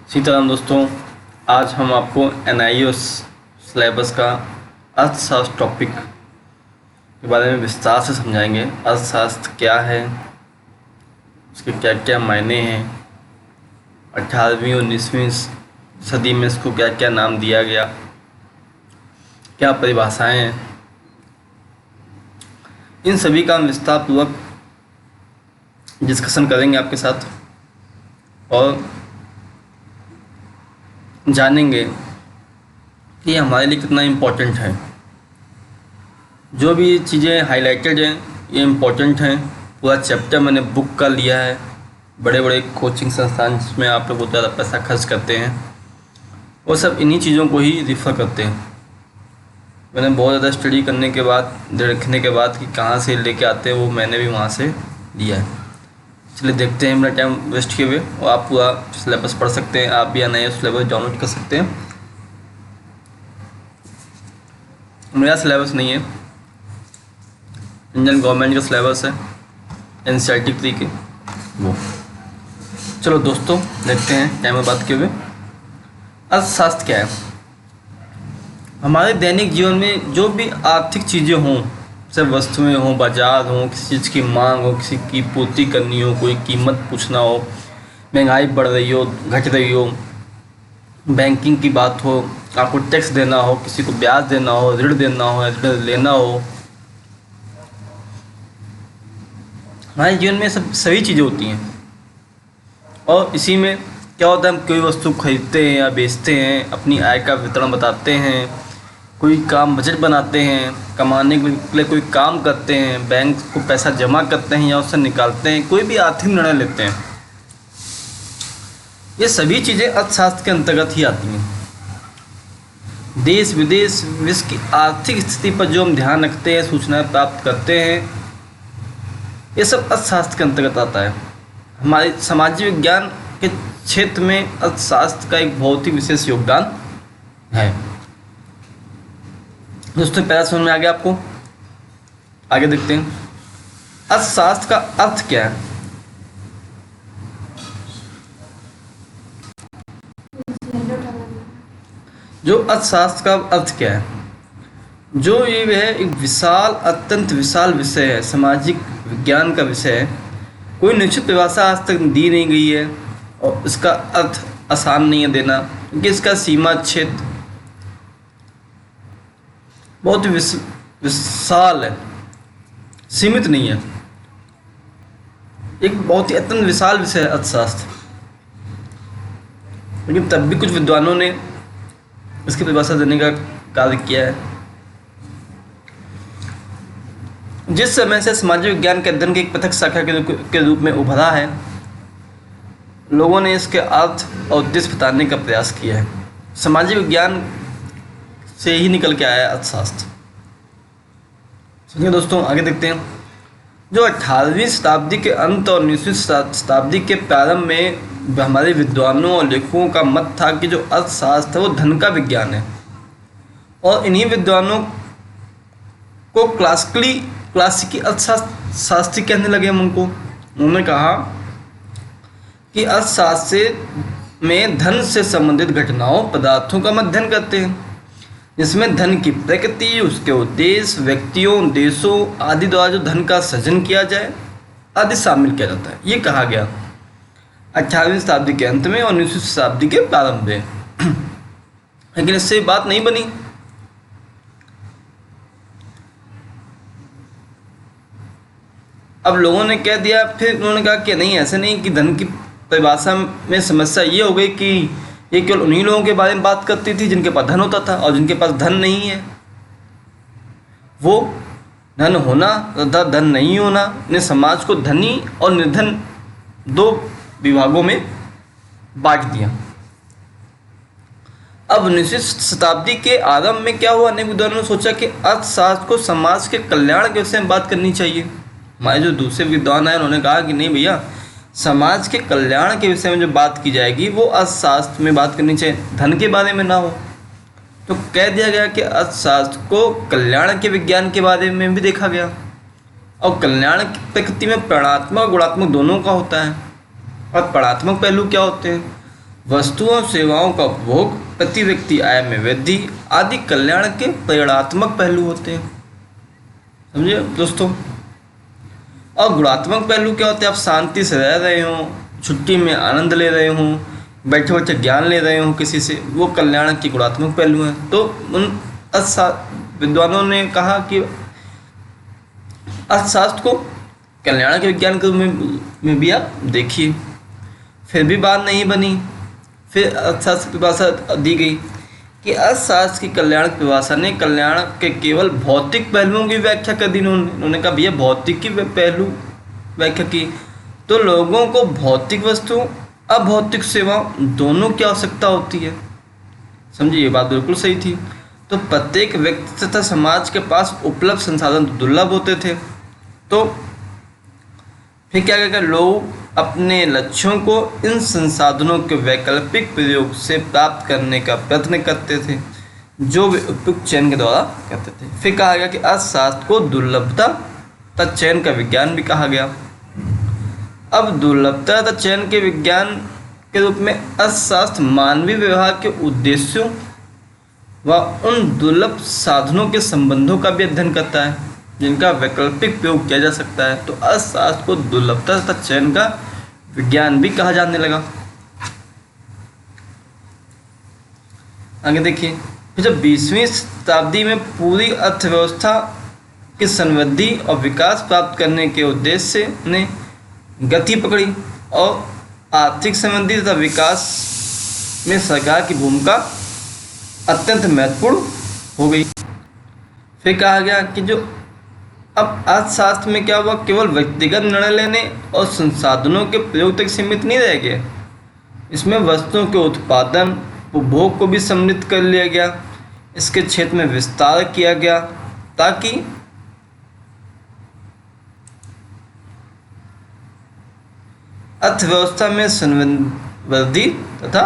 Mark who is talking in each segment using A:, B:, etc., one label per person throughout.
A: सीताराम दोस्तों, आज हम आपको NIOS सिलेबस का अर्थशास्त्र टॉपिक के बारे में विस्तार से समझाएंगे। अर्थशास्त्र क्या है, उसके क्या क्या मायने हैं, 18वीं 19वीं सदी में इसको क्या क्या नाम दिया गया, क्या परिभाषाएं हैं, इन सभी का हम विस्तार पूर्वक डिस्कशन करेंगे आपके साथ और जानेंगे कि हमारे लिए कितना इम्पोर्टेंट है। जो भी चीज़ें हाईलाइटेड हैं ये इम्पोर्टेंट हैं। पूरा चैप्टर मैंने बुक का लिया है। बड़े बड़े कोचिंग संस्थान जिसमें आप लोग बहुत ज़्यादा पैसा खर्च करते हैं वो सब इन्हीं चीज़ों को ही रिफ़र करते हैं। मैंने बहुत ज़्यादा स्टडी करने के बाद देखने के बाद कि कहाँ से लेके आते हैं वो मैंने भी वहाँ से लिया है। चलिए देखते हैं, मेरा टाइम वेस्ट किए हुए और आप पूरा सिलेबस पढ़ सकते हैं। आप भी NIOS सिलेबस डाउनलोड कर सकते हैं। मेरा सिलेबस नहीं है, इंडियन गवर्नमेंट का सिलेबस है NCERT 3 के वो। चलो दोस्तों देखते हैं टाइम में बात किए हुए। अर्थशास्त्र क्या है? हमारे दैनिक जीवन में जो भी आर्थिक चीज़ें हों, सब वस्तुएं हों, बाजार हो, किसी चीज़ की मांग हो, किसी की पूर्ति करनी हो, कोई कीमत पूछना हो, महंगाई बढ़ रही हो, घट रही हो, बैंकिंग की बात हो, आपको टैक्स देना हो, किसी को ब्याज देना हो, ऋण देना हो, ऋण लेना हो, हमारे जीवन में सभी चीज़ें होती हैं। और इसी में क्या होता है, हम कोई वस्तु खरीदते हैं या बेचते हैं, अपनी आय का वितरण बताते हैं, कोई काम बजट बनाते हैं, कमाने के लिए कोई काम करते हैं, बैंक को पैसा जमा करते हैं या उससे निकालते हैं, कोई भी आर्थिक निर्णय लेते हैं। ये सभी चीज़ें अर्थशास्त्र के अंतर्गत ही आती हैं। देश विदेश विश्व की आर्थिक स्थिति पर जो हम ध्यान रखते हैं, सूचनाएं प्राप्त करते हैं, ये सब अर्थशास्त्र के अंतर्गत आता है। हमारे सामाजिक विज्ञान के क्षेत्र में अर्थशास्त्र का एक बहुत ही विशेष योगदान है। दोस्तों पहला समझ में आ गया आपको? आगे देखते हैं अर्थशास्त्र का अर्थ क्या है। जो अर्थशास्त्र का अर्थ क्या है, जो ये वह एक विशाल, अत्यंत विशाल विषय है, सामाजिक विज्ञान का विषय है। कोई निश्चित परिभाषा आज तक दी नहीं गई है और इसका अर्थ आसान नहीं है देना, क्योंकि इसका सीमा क्षेत्र बहुत ही विशाल है, सीमित नहीं है। एक बहुत ही अत्यंत विशाल विषय है अर्थशास्त्र, लेकिन तब भी कुछ विद्वानों ने इसकी परिभाषा देने का कार्य किया है। जिस समय से सामाजिक विज्ञान के अध्ययन की एक पृथक शाखा के रूप में उभरा है, लोगों ने इसके अर्थ और उद्देश्य बताने का प्रयास किया है। सामाजिक विज्ञान से ही निकल के आया अर्थशास्त्र। सुनिए दोस्तों आगे देखते हैं। जो 18वीं शताब्दी के अंत और 19वीं शताब्दी के प्रारंभ में हमारे विद्वानों और लेखकों का मत था कि जो अर्थशास्त्र है वो धन का विज्ञान है, और इन्हीं विद्वानों को क्लासिकी अर्थशास्त्री कहने लगे हम उनको। उन्होंने कहा कि अर्थशास्त्र में धन से संबंधित घटनाओं, पदार्थों का अध्ययन करते हैं, जिसमें धन की प्रकृति, उसके उद्देश्य, व्यक्तियों, देशों आदि द्वारा जो धन का सृजन किया जाए आदि शामिल किया जाता है। ये कहा गया 18वीं शताब्दी के अंत में और 19वीं शताब्दी के प्रारंभ में। लेकिन इससे बात नहीं बनी। अब लोगों ने कह दिया, फिर उन्होंने कहा कि नहीं, ऐसे नहीं, कि धन की परिभाषा में समस्या ये हो गई कि ये केवल उन्हीं लोगों के बारे में बात करती थी जिनके पास धन होता था, और जिनके पास धन नहीं है वो धन होना तथा धन नहीं होना ने समाज को धनी और निर्धन दो विभागों में बांट दिया। अब 19वीं शताब्दी के आरंभ में क्या हुआ, अनेक विद्वानों ने सोचा कि अर्थशास्त्र को समाज के कल्याण के विषय में बात करनी चाहिए। हमारे जो दूसरे विद्वान आए उन्होंने कहा कि नहीं भैया, समाज के कल्याण के विषय में जो बात की जाएगी वो अर्थशास्त्र में बात करनी चाहिए, धन के बारे में ना हो। तो कह दिया गया कि अर्थशास्त्र को कल्याण के विज्ञान के बारे में भी देखा गया, और कल्याण की प्रकृति में प्राणात्मक और गुणात्मक दोनों का होता है। और पढ़ात्मक पहलू क्या होते हैं? वस्तुओं और सेवाओं का उपभोग, प्रति व्यक्ति आय में वृद्धि आदि कल्याण के परिणात्मक पहलू होते हैं। समझे दोस्तों। और गुणात्मक पहलू क्या होते हैं? आप शांति से रह रहे हो, छुट्टी में आनंद ले रहे हो, बैठे बैठे ज्ञान ले रहे हो किसी से, वो कल्याण के गुणात्मक पहलू हैं। तो उन विद्वानों ने कहा कि अर्थशास्त्र को कल्याण के विज्ञान के रूप में भी आप देखिए। फिर भी बात नहीं बनी, फिर अर्थशास्त्र की परिभाषा दी गई कि अर्थशास्त्र की कल्याण की परिभाषा ने कल्याण के केवल भौतिक पहलुओं की व्याख्या कर दी। उन्होंने कहा भैया भौतिक की पहलू व्याख्या की, तो लोगों को भौतिक वस्तुओं अभौतिक सेवाओं दोनों की आवश्यकता होती है। समझिए, ये बात बिल्कुल सही थी। तो प्रत्येक व्यक्ति तथा समाज के पास उपलब्ध संसाधन दुर्लभ होते थे, तो फिर क्या क्या लोग अपने लक्ष्यों को इन संसाधनों के वैकल्पिक प्रयोग से प्राप्त करने का प्रयत्न करते थे, जो वे उपयुक्त चयन के द्वारा करते थे। फिर कहा गया कि अर्थशास्त्र को दुर्लभता तथा चयन का विज्ञान भी कहा गया। अब दुर्लभता तथा चयन के विज्ञान के रूप में अर्थशास्त्र मानवीय व्यवहार के उद्देश्यों व उन दुर्लभ साधनों के संबंधों का भी अध्ययन करता है, जिनका वैकल्पिक प्रयोग किया जा सकता है। तो अर्थशास्त्र को दुर्लभता तथा चयन का विज्ञान भी कहा जाने लगा। आगे देखिए, जब 20वीं शताब्दी में पूरी अर्थव्यवस्था की समृद्धि और विकास प्राप्त करने के उद्देश्य ने गति पकड़ी और आर्थिक समृद्धि तथा विकास में सरकार की भूमिका अत्यंत महत्वपूर्ण हो गई। फिर कहा गया कि जो अब अर्थशास्त्र में क्या हुआ, केवल व्यक्तिगत निर्णय लेने और संसाधनों के प्रयोग तक सीमित नहीं रह गया, इसमें वस्तुओं के उत्पादन उपभोग को भी सम्मिलित कर लिया गया। इसके क्षेत्र में विस्तार किया गया ताकि अर्थव्यवस्था में समृद्धि तथा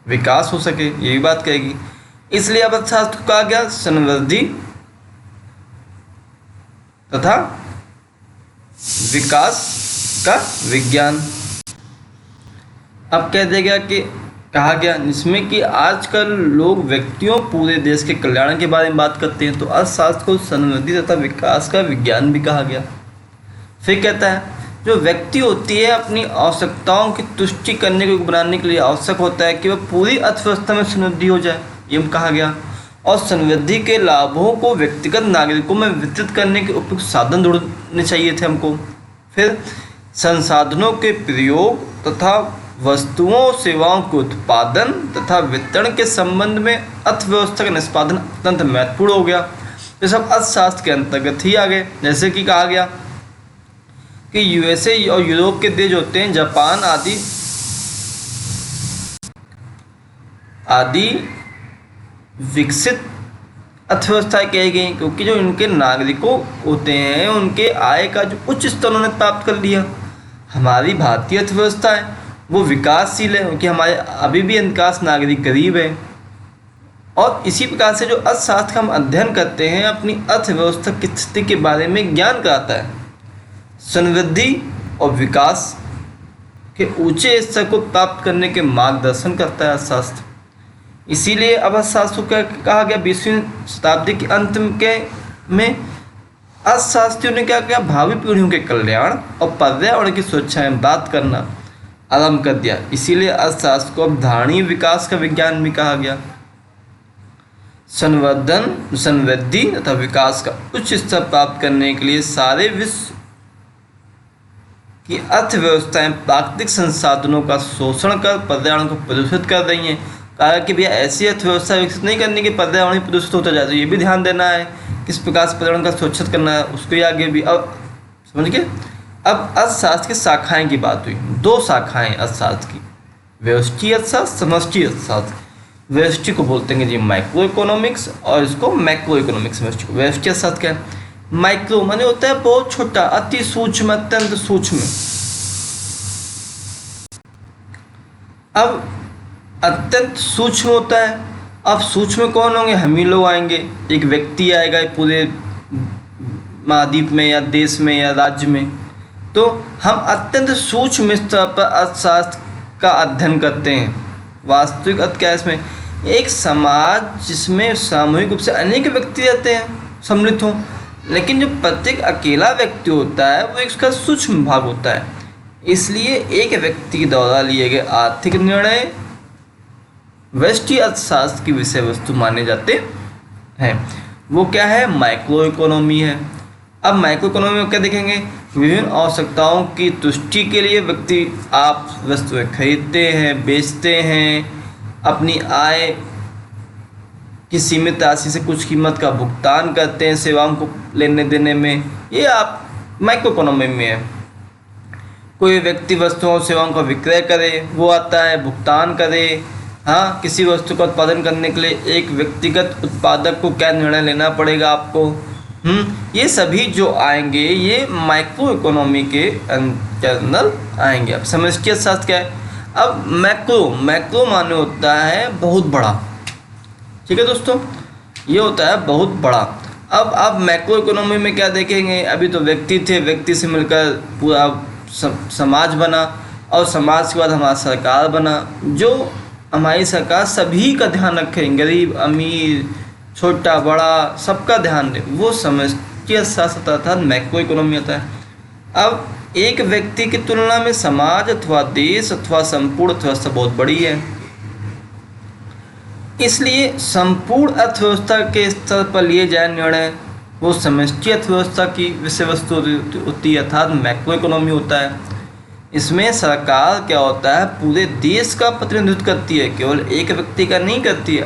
A: विकास हो सके, ये भी बात कहेगी। इसलिए अब अर्थशास्त्र को कहा गया समृद्धि तथा विकास का विज्ञान। अब कह दिया कि कहा गया जिसमें कि आजकल लोग व्यक्तियों पूरे देश के कल्याण के बारे में बात करते हैं, तो अर्थशास्त्र को समृद्धि तथा विकास का विज्ञान भी कहा गया। फिर कहता है जो व्यक्ति होती है अपनी आवश्यकताओं की तुष्टि करने को बनाने के लिए आवश्यक होता है कि वह पूरी अर्थव्यवस्था में समृद्धि हो जाए, ये कहा गया। और समृद्धि के लाभों को व्यक्तिगत नागरिकों में वितरित करने के उपयुक्त साधन ढूंढने चाहिए थे हमको। फिर संसाधनों के प्रयोग तथा वस्तुओं सेवाओं के उत्पादन तथा वितरण के संबंध में अर्थव्यवस्था का निष्पादन अत्यंत महत्वपूर्ण हो गया। ये सब अर्थशास्त्र के अंतर्गत ही आ गए। जैसे कि कहा गया कि यूएसए और यूरोप के देश होते हैं, जापान आदि विकसित अर्थव्यवस्था कही गई, क्योंकि जो इनके नागरिकों होते हैं उनके आय का जो उच्च स्तर उन्होंने प्राप्त कर लिया। हमारी भारतीय अर्थव्यवस्था है वो विकासशील है, क्योंकि हमारे अभी भी अधिकांश नागरिक गरीब है। और इसी प्रकार से जो अर्थशास्त्र का हम अध्ययन करते हैं अपनी अर्थव्यवस्था की स्थिति के बारे में ज्ञान कराता है, समृद्धि और विकास के ऊंचे स्तर को प्राप्त करने के मार्गदर्शन करता है अर्थशास्त्र। इसीलिए अब अर्थशास्त्र को कहा गया 20वीं शताब्दी के अंत में अर्थशास्त्रियों ने क्या किया, भावी पीढ़ियों के कल्याण और पर्यावरण की सुरक्षा में बात करना आरंभ कर दिया। इसीलिए अर्थशास्त्र को अब धारणीय विकास का विज्ञान भी कहा गया। संवर्धन समृद्धि तथा विकास का उच्च स्तर प्राप्त करने के लिए सारे विश्व की अर्थव्यवस्थाएं प्राकृतिक संसाधनों का शोषण कर पर्यावरण को प्रदूषित कर रही हैं। कहा कि भैया ऐसी अर्थव्यवस्था विकसित नहीं करनी कि पर्यावरण प्रदूषित होता जाए, तो ये भी ध्यान देना है किस प्रकार से पर्यावरण का सुरक्षित करना है, उसको ही आगे भी। अब समझ गए। अब अर्थशास्त्र की शाखाएं की बात हुई, दो शाखाएं अर्थशास्त्र की, व्यष्टि अर्थशास्त्र, समष्टि अर्थशास्त्र। व्यष्टि को बोलते हैं जी माइक्रो इकोनॉमिक्स और इसको मैक्रो इकोनॉमिक्स। व्यष्टि अर्थशास्त्र क्या है? माइक्रो माने होता है बहुत छोटा, अति सूक्ष्म, अत्यंत सूक्ष्म। अब अत्यंत सूक्ष्म होता है। अब सूक्ष्म कौन होंगे? हम ही लोग आएंगे, एक व्यक्ति आएगा पूरे महाद्वीप में या देश में या राज्य में। तो हम अत्यंत सूक्ष्म स्तर पर अर्थशास्त्र का अध्ययन करते हैं। वास्तविक अर्थ क्या है इसमें? एक समाज जिसमें सामूहिक रूप से अनेक व्यक्ति रहते हैं, सम्मिलित हों, लेकिन जो प्रत्येक अकेला व्यक्ति होता है वो इसका सूक्ष्म भाग होता है। इसलिए एक व्यक्ति के द्वारा लिए गए आर्थिक निर्णय व्यष्टि अर्थशास्त्र की विषय वस्तु माने जाते हैं। वो क्या है? माइक्रो इकोनॉमी है। अब माइक्रो इकोनॉमी में क्या देखेंगे? विभिन्न आवश्यकताओं की तुष्टि के लिए व्यक्ति आप वस्तुएं खरीदते हैं, बेचते हैं, अपनी आय की सीमित राशि से कुछ कीमत का भुगतान करते हैं सेवाओं को लेने देने में। ये आप माइक्रो इकोनॉमी में है। कोई व्यक्ति वस्तुओं और सेवाओं का विक्रय करे, वो आता है भुगतान करे। हाँ, किसी वस्तु का उत्पादन करने के लिए एक व्यक्तिगत उत्पादक को क्या निर्णय लेना पड़ेगा आपको। ये सभी जो आएंगे ये माइक्रो इकोनॉमी के अंदर आएंगे। अब समष्टि अर्थशास्त्र क्या है? अब मैक्रो माने होता है बहुत बड़ा। ठीक है दोस्तों, ये होता है बहुत बड़ा। अब आप मैक्रो इकोनॉमी में क्या देखेंगे? अभी तो व्यक्ति थे, व्यक्ति से मिलकर पूरा समाज बना, और समाज के बाद हमारा सरकार बना, जो हमारी सरकार सभी का ध्यान रखे, गरीब अमीर छोटा बड़ा सबका ध्यान दे, वो समष्टि अर्थशास्त्र अर्थात मैक्रो इकोनॉमी आता है। अब एक व्यक्ति की तुलना में समाज अथवा देश अथवा संपूर्ण अर्थव्यवस्था बहुत बड़ी है, इसलिए संपूर्ण अर्थव्यवस्था के स्तर पर लिए जाए निर्णय वो समष्टि अर्थव्यवस्था की विषय वस्तु होती है, अर्थात मैक्रो इकोनॉमी होता है। इसमें सरकार क्या होता है? पूरे देश का प्रतिनिधित्व करती है, केवल एक व्यक्ति का नहीं करती है।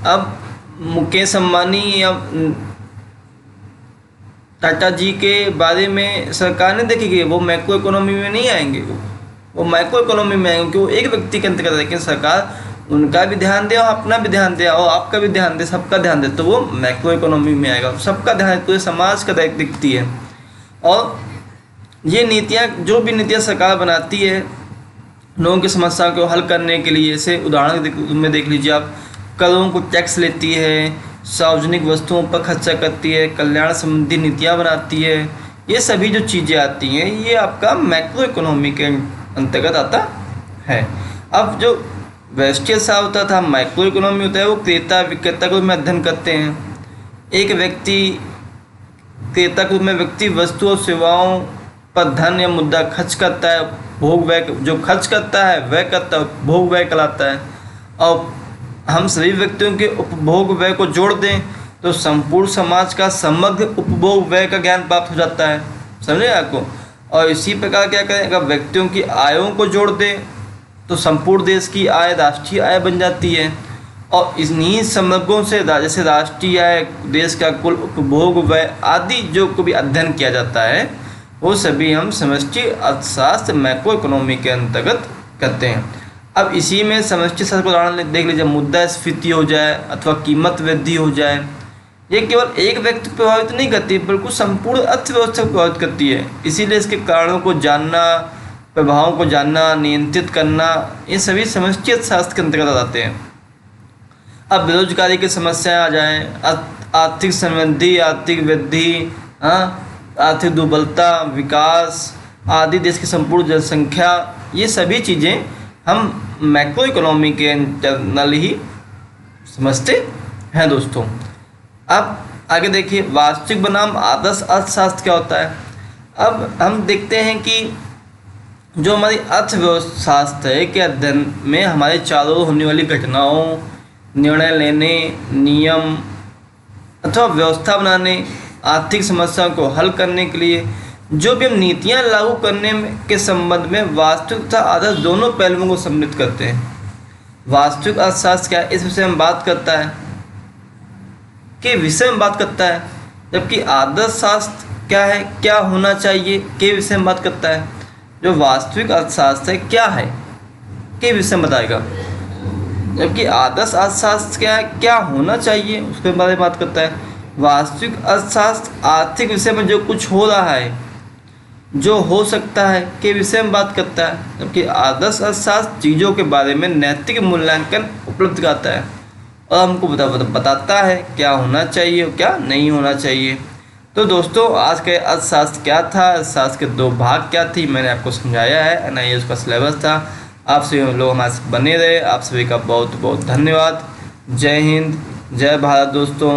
A: अब मुकेश अंबानी या टाटा जी के बारे में सरकार ने देखेगी, वो मैक्रो इकोनॉमी में नहीं आएंगे, वो माइक्रो इकोनॉमी में आएंगे, क्योंकि वो एक व्यक्ति के अंतर्गत। लेकिन सरकार उनका भी ध्यान दे और अपना भी ध्यान दे और आपका भी ध्यान दे, सबका ध्यान दे, तो वो मैक्रो इकोनॉमी में आएगा। सबका ध्यान पूरे समाज का दिखती है। और ये नीतियाँ, जो भी नीतियाँ सरकार बनाती है लोगों की समस्याओं को हल करने के लिए, जैसे उदाहरण में देख लीजिए आप, करों को टैक्स लेती है, सार्वजनिक वस्तुओं पर खर्चा करती है, कल्याण संबंधी नीतियाँ बनाती है, ये सभी जो चीज़ें आती हैं ये आपका मैक्रो इकोनॉमी के अंतर्गत आता है। अब जो व्यष्टि अर्थशास्त्र होता था, माइक्रो इकोनॉमी होता है, वो क्रेता विक्रेता के रूप में अध्ययन करते हैं। एक व्यक्ति क्रेता के रूप में व्यक्ति वस्तु और सेवाओं पर धन या मुद्रा खर्च करता है, भोग व्यय जो खर्च करता है व्यय करता है, भोग व्यय कहलाता है। और हम सभी व्यक्तियों के उपभोग व्यय को जोड़ दें तो संपूर्ण समाज का समग्र उपभोग व्यय का ज्ञान प्राप्त हो जाता है, समझे आपको। और इसी प्रकार क्या करें, अगर व्यक्तियों की आयों को जोड़ दें तो संपूर्ण देश की आय राष्ट्रीय आय बन जाती है। और इन्हीं समग्रों से जैसे राष्ट्रीय आय, देश का कुल उपभोग व्यय आदि जो को भी अध्ययन किया जाता है, वो सभी हम समष्टि अर्थशास्त्र मैक्रो इकोनॉमी के अंतर्गत करते हैं। अब इसी में समष्टि अर्थशास्त्र का उदाहरण देख लीजिए, मुद्रास्फीति हो जाए अथवा कीमत वृद्धि हो जाए, ये केवल एक व्यक्ति को प्रभावित नहीं करती बल्कि संपूर्ण अर्थव्यवस्था को प्रभावित करती है। इसीलिए इसके कारणों को जानना, प्रभावों को जानना, नियंत्रित करना, ये सभी समष्टि अर्थशास्त्र के अंतर्गत आते हैं। अब बेरोजगारी की समस्याएं आ जाएं, आर्थिक संबंधी, आर्थिक वृद्धि, आर्थिक दुर्बलता, विकास आदि, देश की संपूर्ण जनसंख्या, ये सभी चीज़ें हम मैक्रो इकोनॉमी के इंटरनल ही समझते हैं दोस्तों। अब आगे देखिए, वास्तविक बनाम आदर्श अर्थशास्त्र क्या होता है। अब हम देखते हैं कि जो हमारी अर्थशास्त्र के अध्ययन में हमारे चारों ओर होने वाली घटनाओं, निर्णय लेने, नियम अथवा व्यवस्था बनाने, आर्थिक समस्याओं को हल करने के लिए जो भी हम नीतियाँ लागू करने के संबंध में वास्तविक तथा आदर्श दोनों पहलुओं को सम्मिलित करते हैं। वास्तविक अर्थशास्त्र क्या है, इस विषय में बात करता है के विषय में बात करता है, जबकि आदर्श शास्त्र क्या है, क्या होना चाहिए के विषय में बात करता है। जो वास्तविक अर्थशास्त्र है क्या है के विषय में बताएगा, जबकि आदर्श अर्थशास्त्र क्या है, क्या होना चाहिए उसके बारे में बात करता है। वास्तविक अर्थशास्त्र आर्थिक विषय में जो कुछ हो रहा है, जो हो सकता है के विषय में बात करता है, जबकि आदर्श अर्थशास्त्र चीज़ों के बारे में नैतिक मूल्यांकन उपलब्ध कराता है और हमको बताता है क्या होना चाहिए और क्या नहीं होना चाहिए। तो दोस्तों, आज के अर्थशास्त्र क्या था, अर्थशास्त्र के दो भाग क्या थी, मैंने आपको समझाया है। एनआईए उसका सिलेबस था, आप सभी लोग हमारे साथ बने रहे। आप सभी का बहुत बहुत धन्यवाद। जय हिंद, जय भारत दोस्तों।